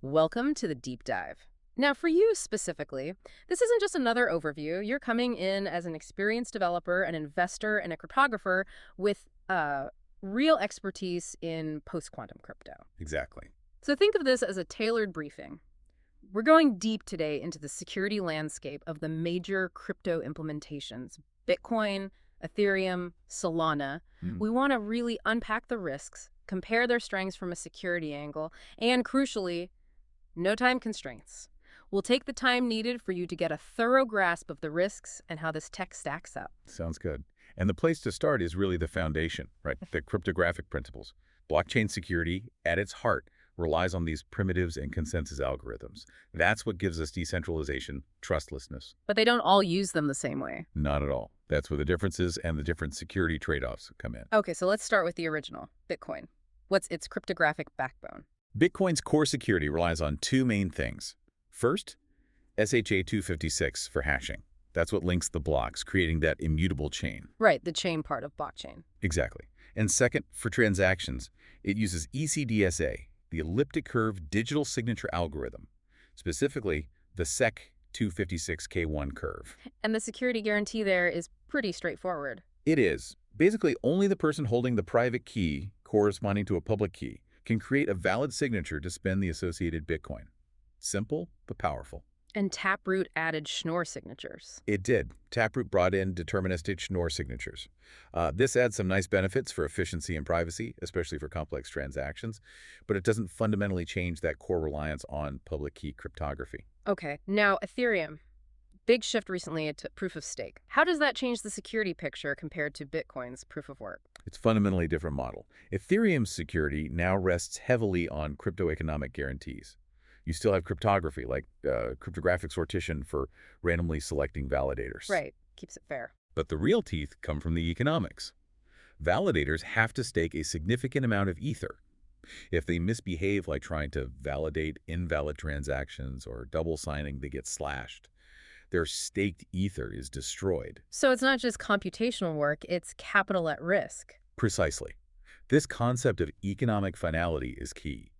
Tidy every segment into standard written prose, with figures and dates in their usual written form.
Welcome to the deep dive. Now, for you specifically, this isn't just another overview. You're coming in as an experienced developer, an investor, and a cryptographer with real expertise in post quantum crypto. Exactly. So think of this as a tailored briefing. We're going deep today into the security landscape of the major crypto implementations Bitcoin, Ethereum, Solana. Mm. We want to really unpack the risks, compare their strengths from a security angle, and crucially, no time constraints. We'll take the time needed for you to get a thorough grasp of the risks and how this tech stacks up. Sounds good. And the place to start is really the foundation, right? The cryptographic principles. Blockchain security, at its heart, relies on these primitives and consensus algorithms. That's what gives us decentralization, trustlessness. But they don't all use them the same way. Not at all. That's where the differences and the different security trade-offs come in. Okay, so let's start with the original, Bitcoin. What's its cryptographic backbone? Bitcoin's core security relies on two main things. First, SHA-256 for hashing. That's what links the blocks, creating that immutable chain. Right, the chain part of blockchain. Exactly. And second, for transactions, it uses ECDSA, the elliptic curve digital signature algorithm, specifically the SEC-256K1 curve. And the security guarantee there is pretty straightforward. It is. Basically, only the person holding the private key corresponding to a public key can create a valid signature to spend the associated Bitcoin. Simple, but powerful. And Taproot added Schnorr signatures. It did. Taproot brought in deterministic Schnorr signatures. This adds some nice benefits for efficiency and privacy, especially for complex transactions, but it doesn't fundamentally change that core reliance on public key cryptography. Okay, now Ethereum. Big shift recently to proof of stake. How does that change the security picture compared to Bitcoin's proof of work? It's a fundamentally different model. Ethereum's security now rests heavily on cryptoeconomic guarantees. You still have cryptography, like cryptographic sortition for randomly selecting validators. Right, keeps it fair. But the real teeth come from the economics. Validators have to stake a significant amount of ether. If they misbehave, like trying to validate invalid transactions or double signing, they get slashed. Their staked ether is destroyed. So it's not just computational work, it's capital at risk. Precisely. This concept of economic finality is key.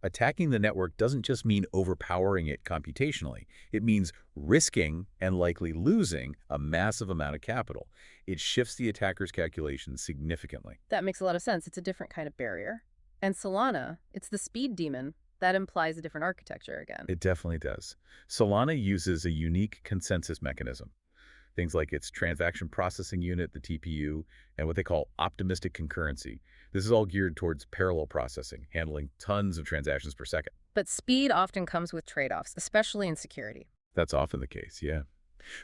Attacking the network doesn't just mean overpowering it computationally. It means risking and likely losing a massive amount of capital. It shifts the attacker's calculations significantly. That makes a lot of sense. It's a different kind of barrier. And Solana, it's the speed demon. That implies a different architecture again. It definitely does. Solana uses a unique consensus mechanism. Things like its transaction processing unit, the TPU, and what they call optimistic concurrency. This is all geared towards parallel processing, handling tons of transactions per second. But speed often comes with trade-offs, especially in security. That's often the case, yeah.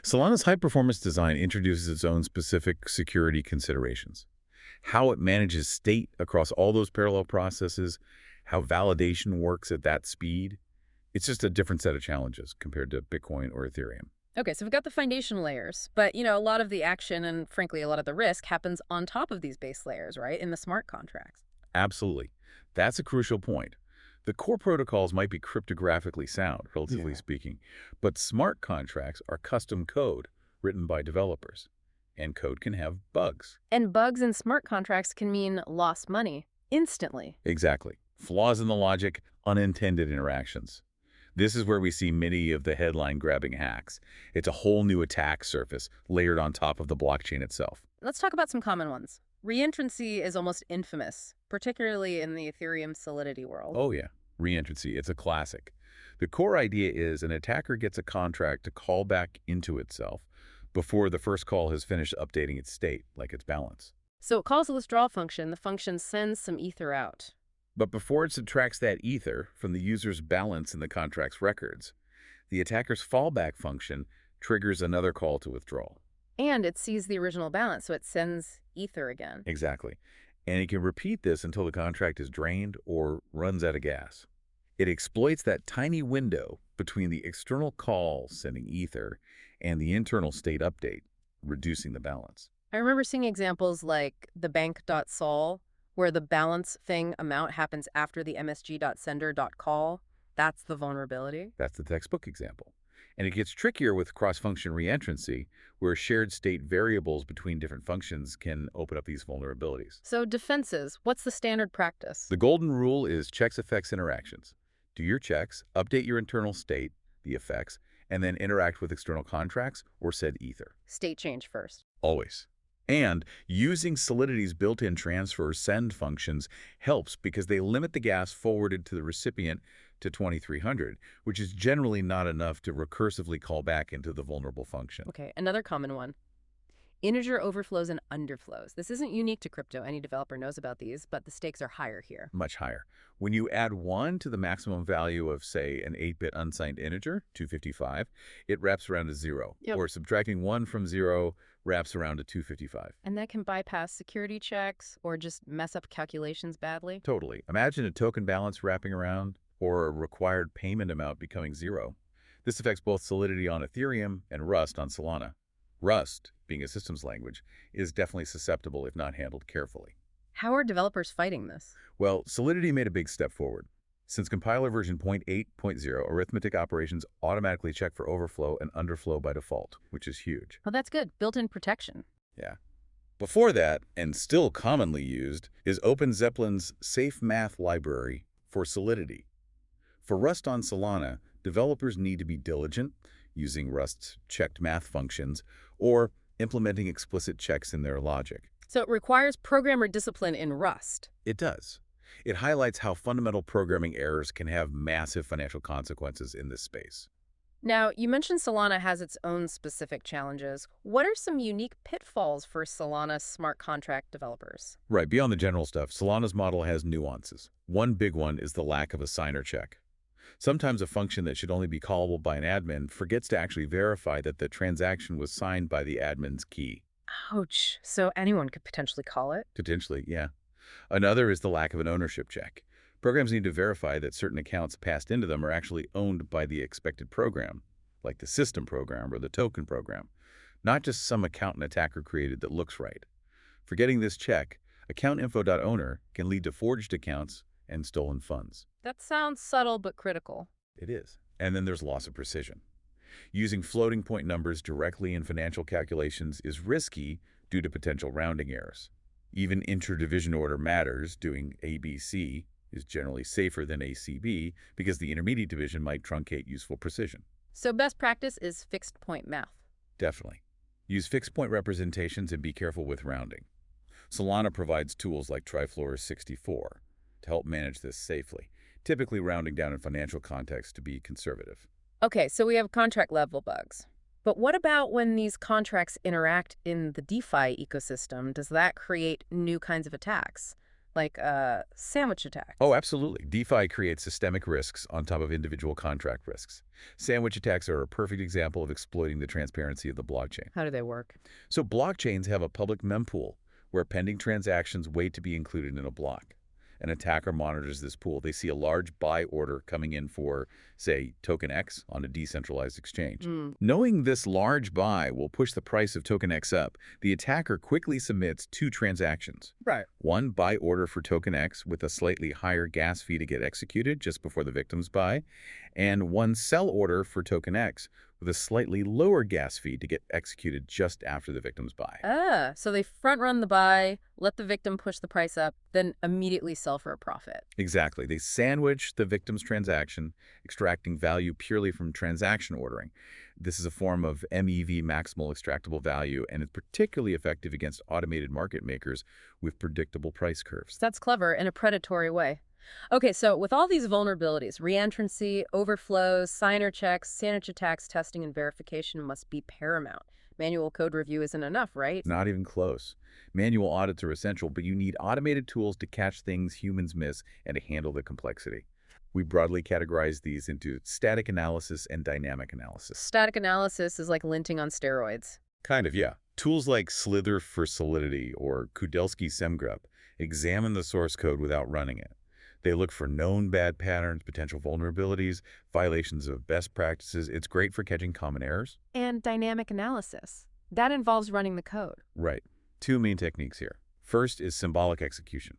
Solana's high-performance design introduces its own specific security considerations. How it manages state across all those parallel processes, how validation works at that speed. It's just a different set of challenges compared to Bitcoin or Ethereum. Okay, so we've got the foundation layers, but a lot of the action and frankly a lot of the risk happens on top of these base layers, right? In the smart contracts. Absolutely. That's a crucial point. The core protocols might be cryptographically sound, relatively speaking, but smart contracts are custom code written by developers, and code can have bugs. And bugs in smart contracts can mean lost money instantly. Exactly. Flaws in the logic, unintended interactions. This is where we see many of the headline-grabbing hacks. It's a whole new attack surface layered on top of the blockchain itself. Let's talk about some common ones. Reentrancy is almost infamous, particularly in the Ethereum Solidity world. Oh yeah, reentrancy. It's a classic. The core idea is an attacker gets a contract to call back into itself before the first call has finished updating its state, like its balance. So it calls a withdrawal function. The function sends some ether out. But before it subtracts that ether from the user's balance in the contract's records, the attacker's fallback function triggers another call to withdrawal. And it sees the original balance, so it sends ether again. Exactly. And it can repeat this until the contract is drained or runs out of gas. It exploits that tiny window between the external call sending ether and the internal state update, reducing the balance. I remember seeing examples like the bank.sol, where the balance thing amount happens after the msg.sender.call. That's the vulnerability. That's the textbook example. And it gets trickier with cross-function reentrancy, where shared state variables between different functions can open up these vulnerabilities. So defenses, what's the standard practice? The golden rule is checks effects interactions. Do your checks, update your internal state, the effects, and then interact with external contracts or said ether. State change first. Always. And using Solidity's built-in transfer send functions helps because they limit the gas forwarded to the recipient to 2300, which is generally not enough to recursively call back into the vulnerable function. Okay, another common one. Integer overflows and underflows. This isn't unique to crypto. Any developer knows about these, but the stakes are higher here. Much higher. When you add 1 to the maximum value of, say, an 8-bit unsigned integer, 255, it wraps around to 0. Yep. Or subtracting 1 from 0 wraps around to 255. And that can bypass security checks or just mess up calculations badly. Totally. Imagine a token balance wrapping around or a required payment amount becoming 0. This affects both Solidity on Ethereum and Rust on Solana. Rust, being a systems language, is definitely susceptible if not handled carefully. How are developers fighting this? Well, Solidity made a big step forward. Since compiler version 0.8.0, arithmetic operations automatically check for overflow and underflow by default, which is huge. Well, that's good. Built-in protection. Yeah. Before that, and still commonly used, is OpenZeppelin's Safe Math library for Solidity. For Rust on Solana, developers need to be diligent, using Rust's checked math functions, or implementing explicit checks in their logic. So it requires programmer discipline in Rust. It does. It highlights how fundamental programming errors can have massive financial consequences in this space. Now, you mentioned Solana has its own specific challenges. What are some unique pitfalls for Solana smart contract developers? Right, beyond the general stuff, Solana's model has nuances. One big one is the lack of a signer check. Sometimes a function that should only be callable by an admin forgets to actually verify that the transaction was signed by the admin's key. Ouch. So anyone could potentially call it? Potentially, yeah. Another is the lack of an ownership check. Programs need to verify that certain accounts passed into them are actually owned by the expected program, like the system program or the token program, not just some account an attacker created that looks right. Forgetting this check, accountinfo.owner can lead to forged accounts and stolen funds. That sounds subtle but critical. It is. And then there's loss of precision. Using floating point numbers directly in financial calculations is risky due to potential rounding errors. Even inter-division order matters. Doing ABC is generally safer than ACB because the intermediate division might truncate useful precision. So best practice is fixed point math. Definitely. Use fixed point representations and be careful with rounding. Solana provides tools like Trifloor 64 to help manage this safely, typically rounding down in financial context to be conservative. Okay, so we have contract level bugs. But what about when these contracts interact in the DeFi ecosystem? Does that create new kinds of attacks, like sandwich attacks? Oh, absolutely. DeFi creates systemic risks on top of individual contract risks. Sandwich attacks are a perfect example of exploiting the transparency of the blockchain. How do they work? So blockchains have a public mempool where pending transactions wait to be included in a block. An attacker monitors this pool. They see a large buy order coming in for, say, token X on a decentralized exchange. Knowing this large buy will push the price of token X up, the attacker quickly submits 2 transactions. Right. One buy order for token X with a slightly higher gas fee to get executed just before the victim's buy, and one sell order for token X with a slightly lower gas fee to get executed just after the victim's buy. So they front run the buy, let the victim push the price up, then immediately sell for a profit. Exactly. They sandwich the victim's transaction, extracting value purely from transaction ordering. This is a form of MEV, maximal extractable value, and it's particularly effective against automated market makers with predictable price curves. That's clever in a predatory way. Okay, so with all these vulnerabilities, reentrancy, overflows, signer checks, sandwich attacks, testing and verification must be paramount. Manual code review isn't enough, right? Not even close. Manual audits are essential, but you need automated tools to catch things humans miss and to handle the complexity. We broadly categorize these into static analysis and dynamic analysis. Static analysis is like linting on steroids. Kind of, yeah. Tools like Slither for Solidity or Kudelski Semgrep examine the source code without running it. They look for known bad patterns, potential vulnerabilities, violations of best practices. It's great for catching common errors. And dynamic analysis. That involves running the code. Right. 2 main techniques here. First is symbolic execution.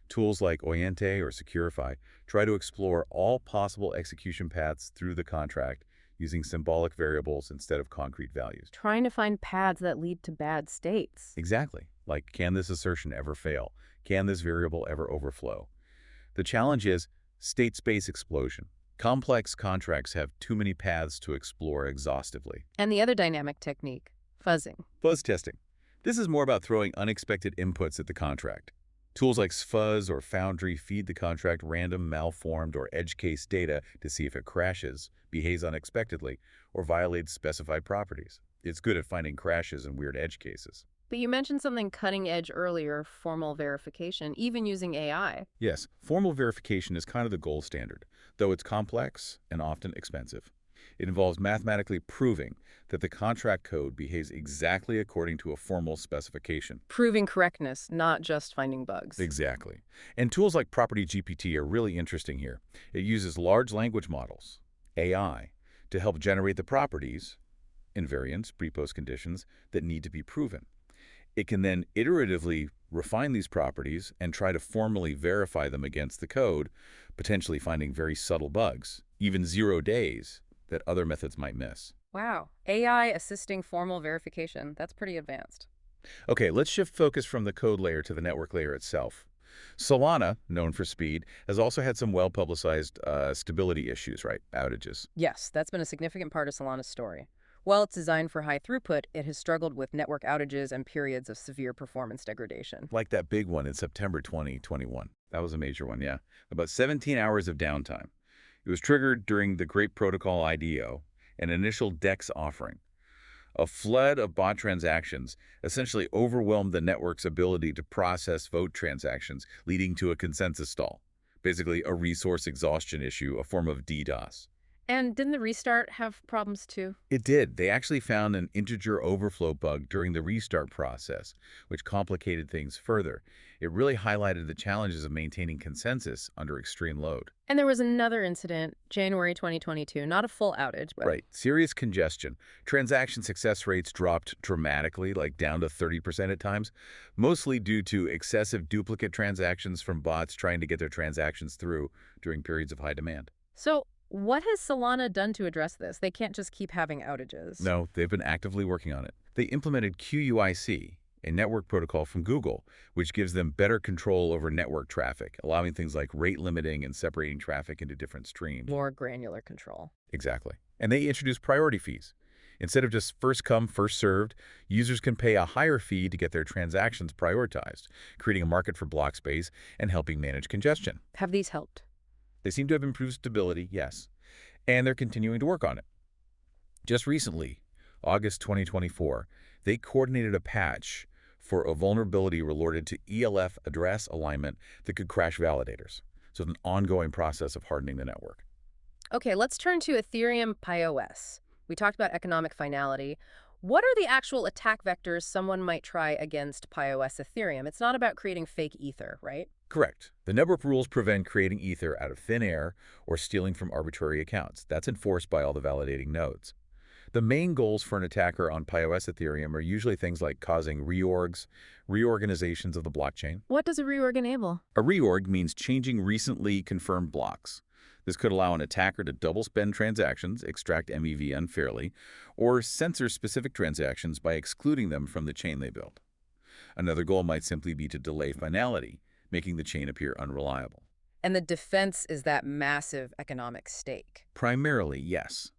Tools like Oyente or Securify try to explore all possible execution paths through the contract using symbolic variables instead of concrete values. Trying to find paths that lead to bad states. Exactly. Like, can this assertion ever fail? Can this variable ever overflow? The challenge is state space explosion. Complex contracts have too many paths to explore exhaustively. And the other dynamic technique, fuzzing. Fuzz testing. This is more about throwing unexpected inputs at the contract. Tools like SFuzz or Foundry feed the contract random, malformed, or edge case data to see if it crashes, behaves unexpectedly, or violates specified properties. It's good at finding crashes and weird edge cases. But you mentioned something cutting edge earlier, formal verification, even using AI. Yes, formal verification is kind of the gold standard, though it's complex and often expensive. It involves mathematically proving that the contract code behaves exactly according to a formal specification. Proving correctness, not just finding bugs. Exactly. And tools like Property GPT are really interesting here. It uses large language models, AI, to help generate the properties, invariants, pre-post conditions, that need to be proven. It can then iteratively refine these properties and try to formally verify them against the code, potentially finding very subtle bugs, even 0 days, that other methods might miss. Wow. AI assisting formal verification. That's pretty advanced. Okay, let's shift focus from the code layer to the network layer itself. Solana, known for speed, has also had some well-publicized stability issues, right? Outages. Yes, that's been a significant part of Solana's story. While it's designed for high throughput, it has struggled with network outages and periods of severe performance degradation. Like that big one in September 2021. That was a major one, yeah. About 17 hours of downtime. It was triggered during the Great Protocol IDO, an initial DEX offering. A flood of bot transactions essentially overwhelmed the network's ability to process vote transactions, leading to a consensus stall. Basically, a resource exhaustion issue, a form of DDoS. And didn't the restart have problems too? It did. They actually found an integer overflow bug during the restart process, which complicated things further. It really highlighted the challenges of maintaining consensus under extreme load. And there was another incident, January 2022, not a full outage, but Right. Serious congestion. Transaction success rates dropped dramatically, like down to 30% at times, mostly due to excessive duplicate transactions from bots trying to get their transactions through during periods of high demand. So what has Solana done to address this? They can't just keep having outages. No, they've been actively working on it. They implemented QUIC, a network protocol from Google, which gives them better control over network traffic, allowing things like rate limiting and separating traffic into different streams. More granular control. Exactly. And they introduced priority fees. Instead of just first come, first served, users can pay a higher fee to get their transactions prioritized, creating a market for block space and helping manage congestion. Have these helped? They seem to have improved stability, yes, and they're continuing to work on it. Just recently, August 2024, they coordinated a patch for a vulnerability related to ELF address alignment that could crash validators. So it's an ongoing process of hardening the network. Okay, let's turn to Ethereum PyOS. We talked about economic finality. What are the actual attack vectors someone might try against PyOS Ethereum? It's not about creating fake ether, right? Correct. The network rules prevent creating ether out of thin air or stealing from arbitrary accounts. That's enforced by all the validating nodes. The main goals for an attacker on PyOS Ethereum are usually things like causing reorganizations of the blockchain. What does a reorg enable? A reorg means changing recently confirmed blocks. This could allow an attacker to double spend transactions, extract MEV unfairly, or censor specific transactions by excluding them from the chain they build. Another goal might simply be to delay finality, making the chain appear unreliable. And the defense is that massive economic stake. Primarily, yes.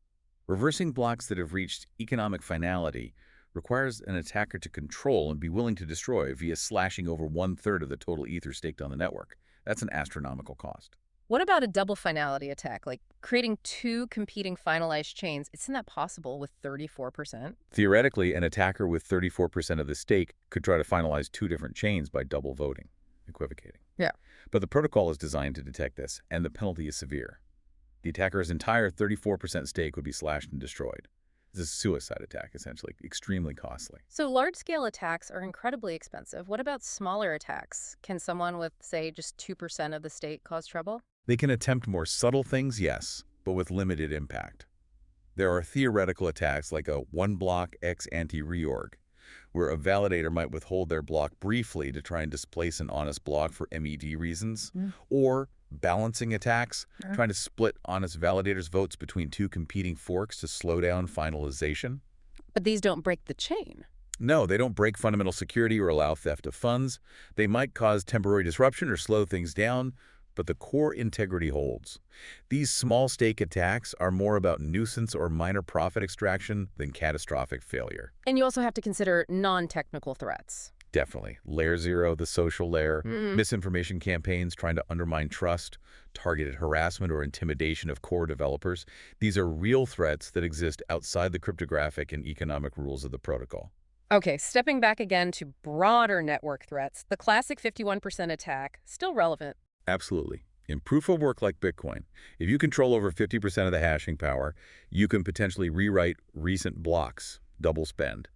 Reversing blocks that have reached economic finality requires an attacker to control and be willing to destroy via slashing over 1/3 of the total ether staked on the network. That's an astronomical cost. What about a double finality attack, like creating two competing finalized chains? Isn't that possible with 34%? Theoretically, an attacker with 34% of the stake could try to finalize two different chains by double voting, equivocating. Yeah. But the protocol is designed to detect this, and the penalty is severe. The attacker's entire 34% stake would be slashed and destroyed. It's a suicide attack, essentially, extremely costly. So large-scale attacks are incredibly expensive. What about smaller attacks? Can someone with, say, just 2% of the stake cause trouble? They can attempt more subtle things, yes, but with limited impact. There are theoretical attacks like a one-block ex ante reorg, where a validator might withhold their block briefly to try and displace an honest block for MED reasons, or balancing attacks, trying to split honest validators' votes between two competing forks to slow down finalization. But these don't break the chain. No, they don't break fundamental security or allow theft of funds. They might cause temporary disruption or slow things down, but the core integrity holds. These small-stake attacks are more about nuisance or minor profit extraction than catastrophic failure. And you also have to consider non-technical threats. Definitely. Layer 0, the social layer, Mm. misinformation campaigns trying to undermine trust, targeted harassment or intimidation of core developers. These are real threats that exist outside the cryptographic and economic rules of the protocol. Okay, stepping back again to broader network threats, the classic 51% attack, still relevant. Absolutely. In proof of work like Bitcoin, if you control over 50% of the hashing power, you can potentially rewrite recent blocks, double spend.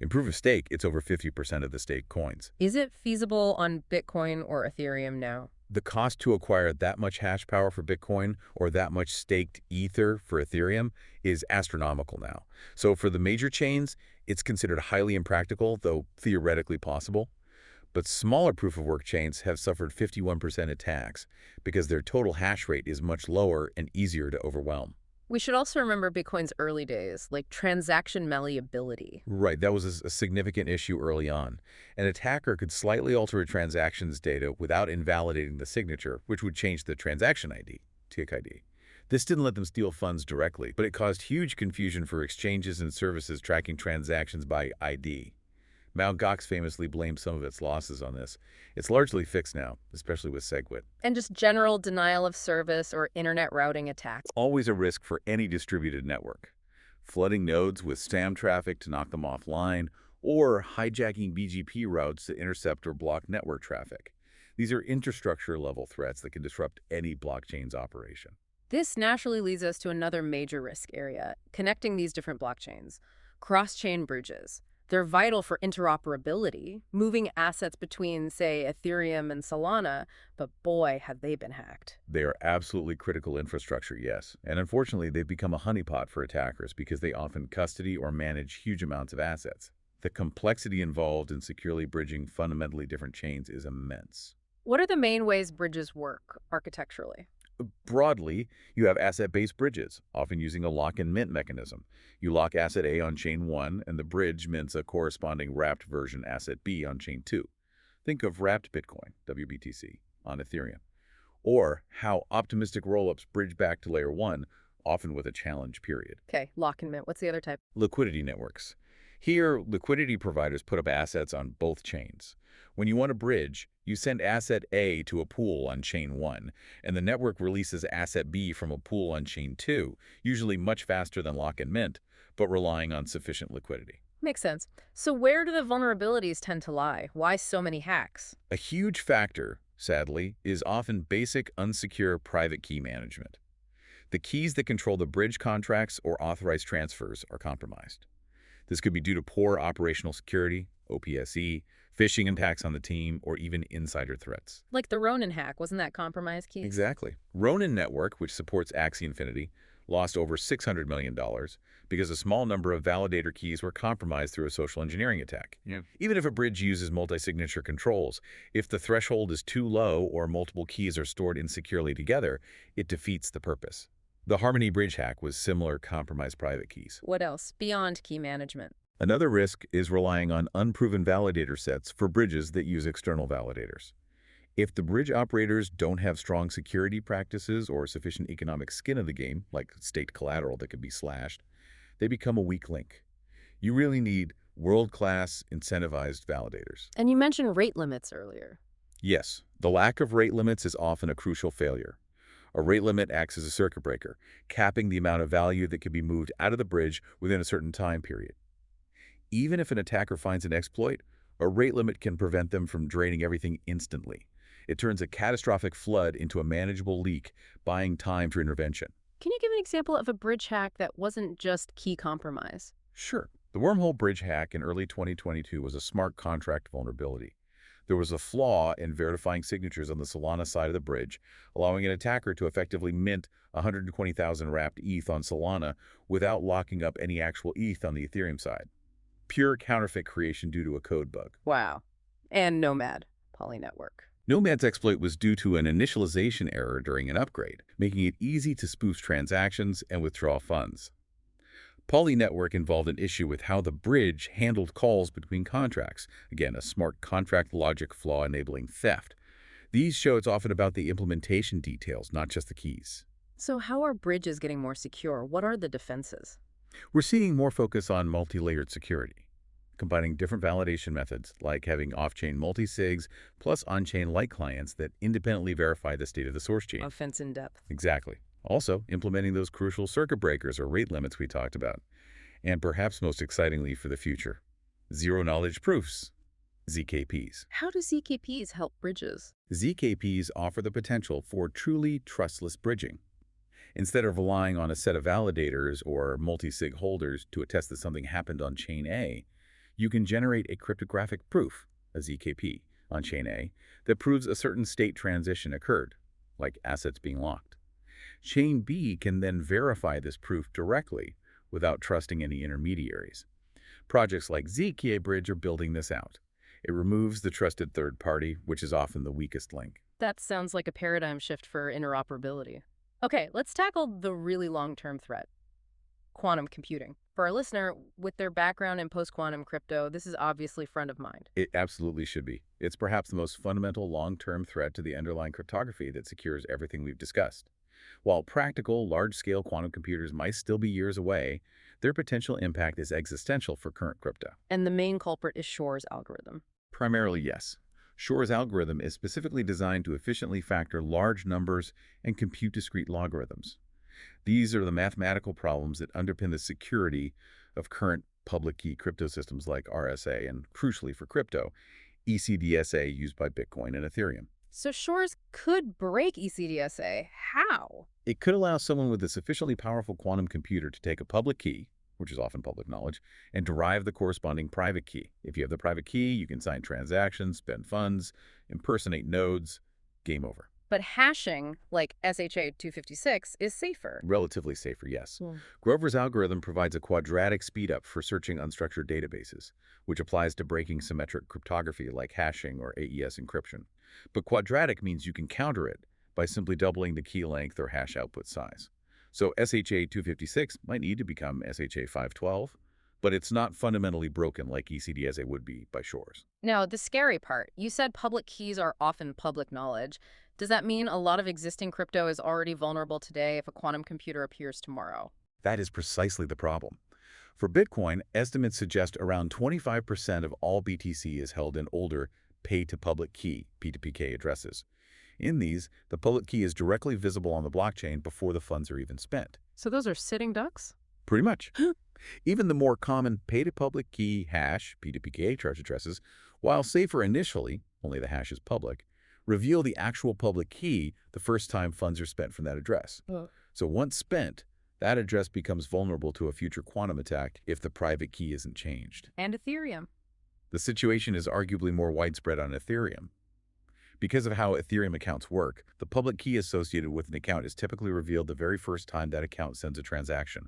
In proof of stake, it's over 50% of the stake coins. Is it feasible on Bitcoin or Ethereum now? The cost to acquire that much hash power for Bitcoin or that much staked Ether for Ethereum is astronomical now. So for the major chains, it's considered highly impractical, though theoretically possible. But smaller proof-of-work chains have suffered 51% attacks because their total hash rate is much lower and easier to overwhelm. We should also remember Bitcoin's early days, like transaction malleability. Right, that was a significant issue early on. An attacker could slightly alter a transaction's data without invalidating the signature, which would change the transaction ID, TIC-ID. This didn't let them steal funds directly, but it caused huge confusion for exchanges and services tracking transactions by ID. Mt. Gox famously blamed some of its losses on this. It's largely fixed now, especially with SegWit. And just general denial of service or internet routing attacks. Always a risk for any distributed network. Flooding nodes with spam traffic to knock them offline, or hijacking BGP routes to intercept or block network traffic. These are infrastructure-level threats that can disrupt any blockchain's operation. This naturally leads us to another major risk area, connecting these different blockchains. Cross-chain bridges. They're vital for interoperability, moving assets between, say, Ethereum and Solana, but boy, have they been hacked. They are absolutely critical infrastructure, yes. And unfortunately, they've become a honeypot for attackers because they often custody or manage huge amounts of assets. The complexity involved in securely bridging fundamentally different chains is immense. What are the main ways bridges work architecturally? Broadly, you have asset-based bridges, often using a lock and mint mechanism. You lock asset A on chain 1, and the bridge mints a corresponding wrapped version asset B on chain 2. Think of wrapped Bitcoin, WBTC, on Ethereum. Or how optimistic rollups bridge back to layer 1, often with a challenge period. Okay, lock and mint. What's the other type? Liquidity networks. Here, liquidity providers put up assets on both chains. When you want a bridge, you send asset A to a pool on chain 1, and the network releases asset B from a pool on chain 2, usually much faster than lock and mint, but relying on sufficient liquidity. Makes sense. So where do the vulnerabilities tend to lie? Why so many hacks? A huge factor, sadly, is often basic unsecure private key management. The keys that control the bridge contracts or authorized transfers are compromised. This could be due to poor operational security, OPSE, phishing attacks on the team, or even insider threats. Like the Ronin hack, wasn't that compromised key? Exactly. Ronin Network, which supports Axie Infinity, lost over $600 million because a small number of validator keys were compromised through a social engineering attack. Yeah. Even if a bridge uses multi-signature controls, if the threshold is too low or multiple keys are stored insecurely together, it defeats the purpose. The Harmony Bridge hack was similar compromised private keys. What else? Beyond key management. Another risk is relying on unproven validator sets for bridges that use external validators. If the bridge operators don't have strong security practices or sufficient economic skin in the game, like staked collateral that could be slashed, they become a weak link. You really need world-class, incentivized validators. And you mentioned rate limits earlier. Yes, the lack of rate limits is often a crucial failure. A rate limit acts as a circuit breaker, capping the amount of value that can be moved out of the bridge within a certain time period. Even if an attacker finds an exploit, a rate limit can prevent them from draining everything instantly. It turns a catastrophic flood into a manageable leak, buying time for intervention. Can you give an example of a bridge hack that wasn't just key compromise? Sure. The Wormhole Bridge hack in early 2022 was a smart contract vulnerability. There was a flaw in verifying signatures on the Solana side of the bridge, allowing an attacker to effectively mint 120,000 wrapped ETH on Solana without locking up any actual ETH on the Ethereum side. Pure counterfeit creation due to a code bug. Wow. And Nomad, Poly Network. Nomad's exploit was due to an initialization error during an upgrade, making it easy to spoof transactions and withdraw funds. Poly Network involved an issue with how the bridge handled calls between contracts. Again, a smart contract logic flaw enabling theft. These show it's often about the implementation details, not just the keys. So how are bridges getting more secure? What are the defenses? We're seeing more focus on multi-layered security, combining different validation methods like having off-chain multi-sigs plus on-chain light clients that independently verify the state of the source chain. Offense in depth. Exactly. Also, implementing those crucial circuit breakers or rate limits we talked about. And perhaps most excitingly for the future, zero-knowledge proofs, ZKPs. How do ZKPs help bridges? ZKPs offer the potential for truly trustless bridging. Instead of relying on a set of validators or multi-sig holders to attest that something happened on chain A, you can generate a cryptographic proof, a ZKP, on chain A that proves a certain state transition occurred, like assets being locked. Chain B can then verify this proof directly without trusting any intermediaries. Projects like ZK Bridge are building this out. It removes the trusted third party, which is often the weakest link. That sounds like a paradigm shift for interoperability. Okay, let's tackle the really long-term threat. Quantum computing. For our listener, with their background in post-quantum crypto, this is obviously front of mind. It absolutely should be. It's perhaps the most fundamental long-term threat to the underlying cryptography that secures everything we've discussed. While practical, large-scale quantum computers might still be years away, their potential impact is existential for current crypto. And the main culprit is Shor's algorithm. Primarily, yes. Shor's algorithm is specifically designed to efficiently factor large numbers and compute discrete logarithms. These are the mathematical problems that underpin the security of current public key crypto systems like RSA and, crucially for crypto, ECDSA used by Bitcoin and Ethereum. So Shor's could break ECDSA. How? It could allow someone with a sufficiently powerful quantum computer to take a public key, which is often public knowledge, and derive the corresponding private key. If you have the private key, you can sign transactions, spend funds, impersonate nodes, game over. But hashing, like SHA-256, is safer. Relatively safer, yes. Hmm. Grover's algorithm provides a quadratic speedup for searching unstructured databases, which applies to breaking symmetric cryptography like hashing or AES encryption. But quadratic means you can counter it by simply doubling the key length or hash output size. So SHA-256 might need to become SHA-512, but it's not fundamentally broken like ECDSA would be by Shor's. Now, the scary part, you said public keys are often public knowledge. Does that mean a lot of existing crypto is already vulnerable today if a quantum computer appears tomorrow? That is precisely the problem. For Bitcoin, estimates suggest around 25% of all BTC is held in older pay-to-public key, P2PK addresses. In these, the public key is directly visible on the blockchain before the funds are even spent. So those are sitting ducks? Pretty much. Even the more common pay-to-public key hash, P2PK charge addresses, while safer initially, only the hash is public, reveal the actual public key the first time funds are spent from that address. So once spent, that address becomes vulnerable to a future quantum attack if the private key isn't changed. And Ethereum. The situation is arguably more widespread on Ethereum. Because of how Ethereum accounts work, the public key associated with an account is typically revealed the very first time that account sends a transaction.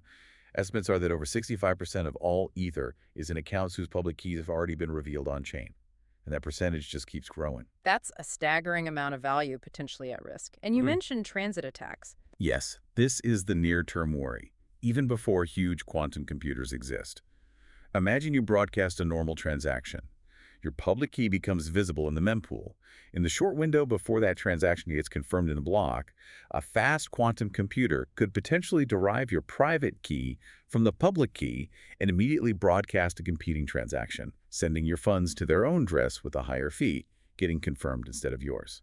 Estimates are that over 65% of all Ether is in accounts whose public keys have already been revealed on-chain. And that percentage just keeps growing. That's a staggering amount of value potentially at risk. And you mentioned transit attacks. Yes, this is the near-term worry, even before huge quantum computers exist. Imagine you broadcast a normal transaction. Your public key becomes visible in the mempool. In the short window before that transaction gets confirmed in a block, a fast quantum computer could potentially derive your private key from the public key and immediately broadcast a competing transaction, sending your funds to their own address with a higher fee, getting confirmed instead of yours.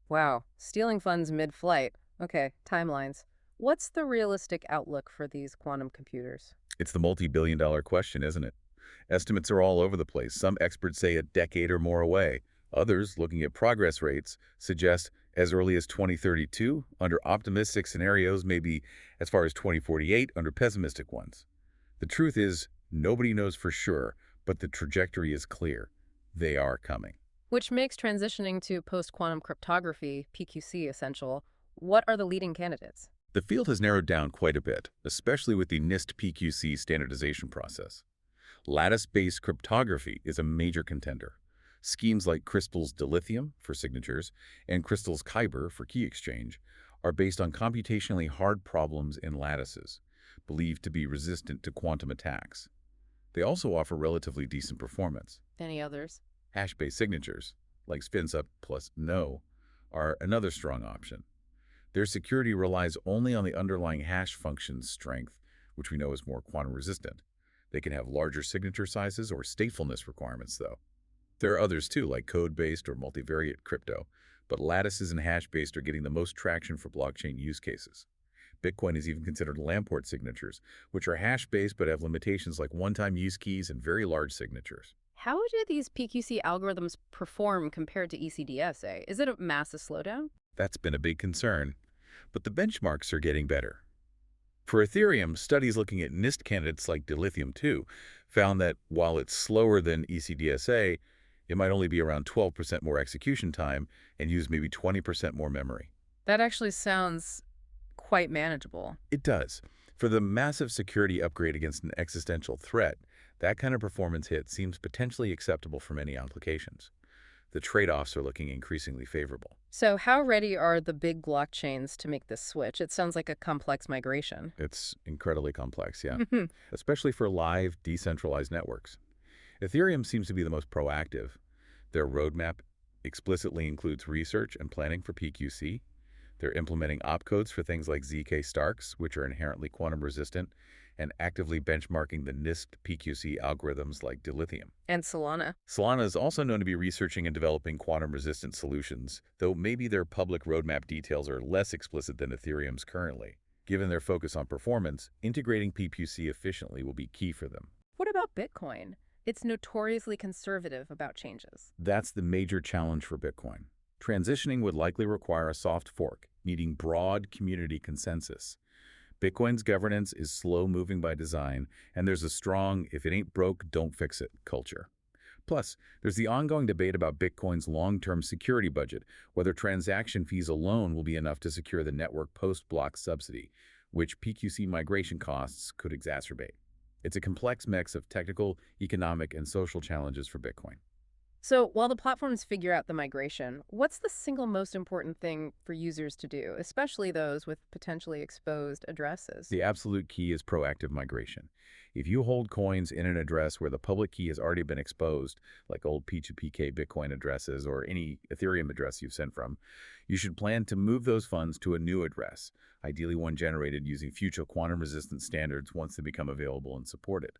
Wow, stealing funds mid-flight. Okay, timelines. What's the realistic outlook for these quantum computers? It's the multi-billion-dollar question, isn't it? Estimates are all over the place. Some experts say a decade or more away. Others, looking at progress rates, suggest as early as 2032 under optimistic scenarios, maybe as far as 2048 under pessimistic ones. The truth is, nobody knows for sure, but the trajectory is clear. They are coming. Which makes transitioning to post-quantum cryptography, PQC, essential. What are the leading candidates? The field has narrowed down quite a bit, especially with the NIST PQC standardization process. Lattice-based cryptography is a major contender. Schemes like Crystal's dilithium for signatures and Crystal's Kyber for key exchange are based on computationally hard problems in lattices, believed to be resistant to quantum attacks. They also offer relatively decent performance. Any others? Hash-based signatures, like SpinSub plus No, are another strong option. Their security relies only on the underlying hash function's strength, which we know is more quantum resistant. They can have larger signature sizes or statefulness requirements, though. There are others too, like code-based or multivariate crypto, but lattices and hash-based are getting the most traction for blockchain use cases. Bitcoin is even considered Lamport signatures, which are hash-based but have limitations like one-time use keys and very large signatures. How do these PQC algorithms perform compared to ECDSA? Is it a massive slowdown? That's been a big concern, but the benchmarks are getting better. For Ethereum, studies looking at NIST candidates like Dilithium 2 found that while it's slower than ECDSA, it might only be around 12% more execution time and use maybe 20% more memory. That actually sounds quite manageable. It does. For the massive security upgrade against an existential threat, that kind of performance hit seems potentially acceptable for many applications. The trade-offs are looking increasingly favorable. So how ready are the big blockchains to make this switch? It sounds like a complex migration. It's incredibly complex, yeah, especially for live, decentralized networks. Ethereum seems to be the most proactive. Their roadmap explicitly includes research and planning for PQC. They're implementing opcodes for things like ZK Starks, which are inherently quantum resistant, and actively benchmarking the NIST PQC algorithms like Dilithium. And Solana. Solana is also known to be researching and developing quantum-resistant solutions, though maybe their public roadmap details are less explicit than Ethereum's currently. Given their focus on performance, integrating PQC efficiently will be key for them. What about Bitcoin? It's notoriously conservative about changes. That's the major challenge for Bitcoin. Transitioning would likely require a soft fork, needing broad community consensus. Bitcoin's governance is slow-moving by design, and there's a strong, if it ain't broke, don't fix it culture. Plus, there's the ongoing debate about Bitcoin's long-term security budget, whether transaction fees alone will be enough to secure the network post-block subsidy, which PQC migration costs could exacerbate. It's a complex mix of technical, economic, and social challenges for Bitcoin. So while the platforms figure out the migration, what's the single most important thing for users to do, especially those with potentially exposed addresses? The absolute key is proactive migration. If you hold coins in an address where the public key has already been exposed, like old P2PK Bitcoin addresses or any Ethereum address you've sent from, you should plan to move those funds to a new address, ideally one generated using future quantum-resistant standards once they become available and supported.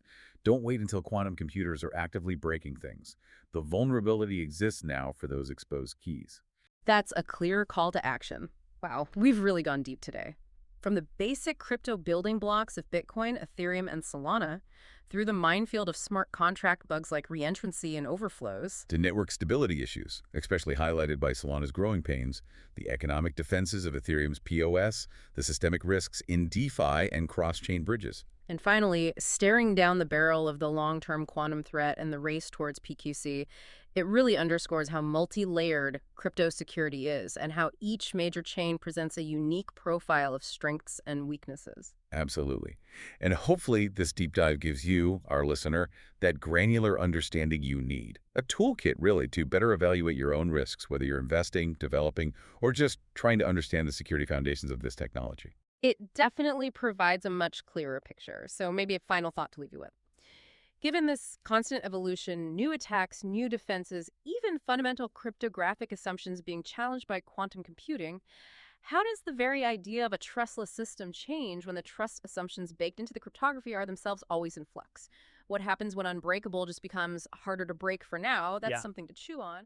Don't wait until quantum computers are actively breaking things. The vulnerability exists now for those exposed keys. That's a clear call to action. Wow, we've really gone deep today. From the basic crypto building blocks of Bitcoin, Ethereum, and Solana, through the minefield of smart contract bugs like reentrancy and overflows, To network stability issues, especially highlighted by Solana's growing pains, the economic defenses of Ethereum's POS, the systemic risks in DeFi and cross-chain bridges. and finally, staring down the barrel of the long-term quantum threat and the race towards PQC, it really underscores how multi-layered crypto security is and how each major chain presents a unique profile of strengths and weaknesses. Absolutely. And hopefully this deep dive gives you, our listener, that granular understanding you need. A toolkit, really, to better evaluate your own risks, whether you're investing, developing, or just trying to understand the security foundations of this technology. It definitely provides a much clearer picture. So maybe a final thought to leave you with. Given this constant evolution, new attacks, new defenses, even fundamental cryptographic assumptions being challenged by quantum computing, how does the very idea of a trustless system change when the trust assumptions baked into the cryptography are themselves always in flux? What happens when unbreakable just becomes harder to break for now? That's Yeah. something to chew on.